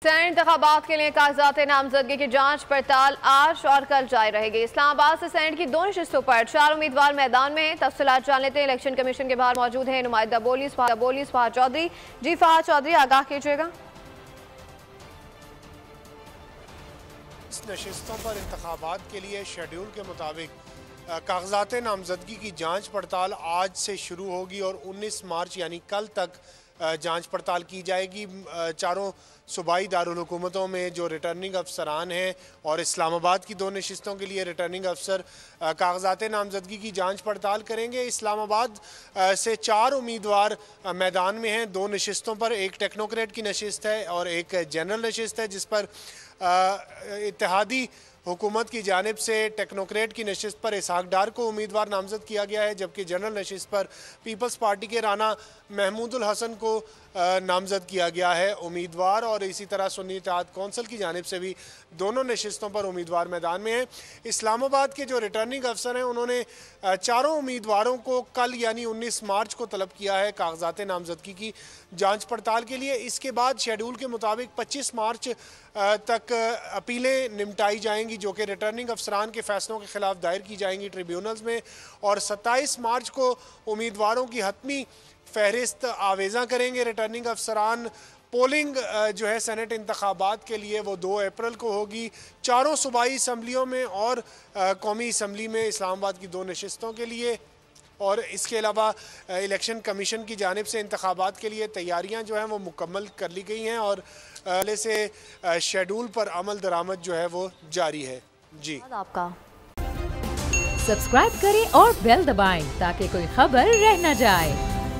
Senate इंतखाबात के लिए कागजात नामजदगी की जांच पड़ताल आज और कल जारी रहेगी। इस्लामाबाद से सेनेट की 2 नशिस्तों पर 4 उम्मीदवार मैदान में। तफसीलात जान लेते हैं। इलेक्शन कमीशन के बाहर मौजूद है नुमाइंदा बोली फहाद चौधरी। जी फहाद चौधरी, आगाह कीजिएगा। नशिस्तों पर इंतखाबात के लिए शेड्यूल के मुताबिक कागजात नामजदगी की जांच पड़ताल आज से शुरू होगी और 19 मार्च यानी कल तक जांच पड़ताल की जाएगी। चारों सूबाई दारुल हुकूमतों में जो रिटर्निंग अफसरान हैं और इस्लामाबाद की 2 नशिस्तों के लिए रिटर्निंग अफसर कागजात नामजदगी की जांच पड़ताल करेंगे। इस्लामाबाद से 4 उम्मीदवार मैदान में हैं। 2 नशिस्तों पर एक टेक्नोक्रेट की नशिस्त है और एक जनरल नशिस्त है, जिस पर इत्तेहादी हुकूमत की जानिब से टेक्नोक्रेट की नशिस्त पर इसहाक डार को उम्मीदवार नामजद किया गया है, जबकि जनरल नशिस्त पर पीपल्स पार्टी के राना महमूदुल हसन को नामजद किया गया है उम्मीदवार। और इसी तरह सुन्नी इत्तेहाद कौंसिल की जानिब से भी दोनों नशिस्तों पर उम्मीदवार मैदान में हैं। इस्लामाबाद के जो रिटर्निंग अफसर हैं उन्होंने चारों उम्मीदवारों को कल यानी 19 मार्च को तलब किया है कागजात नामजदगी की जांच पड़ताल के लिए। इसके बाद शेड्यूल के मुताबिक 25 मार्च तक अपीलें निपटाई जाएंगी, जो कि रिटर्निंग अफसरान के फैसलों के खिलाफ दायर की जाएंगी ट्रिब्यूनल्स में। और 27 मार्च को उम्मीदवारों की हतमी फहरिस्त आवेज़ा करेंगे रिटर्निंग अफसरान। पोलिंग जो है सेनेट इंतखाबात के लिए वो 2 अप्रैल को होगी, चारों सूबाई असम्बलियों में और कौमी असम्बली में इस्लामाबाद की 2 नशिस्तों के लिए। और इसके अलावा इलेक्शन कमीशन की जानिब से इंतखाबात के लिए तैयारियां जो हैं वो मुकम्मल कर ली गई हैं और पहले से शेड्यूल पर अमल दरामद जो है वो जारी है। जी आपका सब्सक्राइब करें और बेल दबाएं ताकि कोई खबर रह न जाए।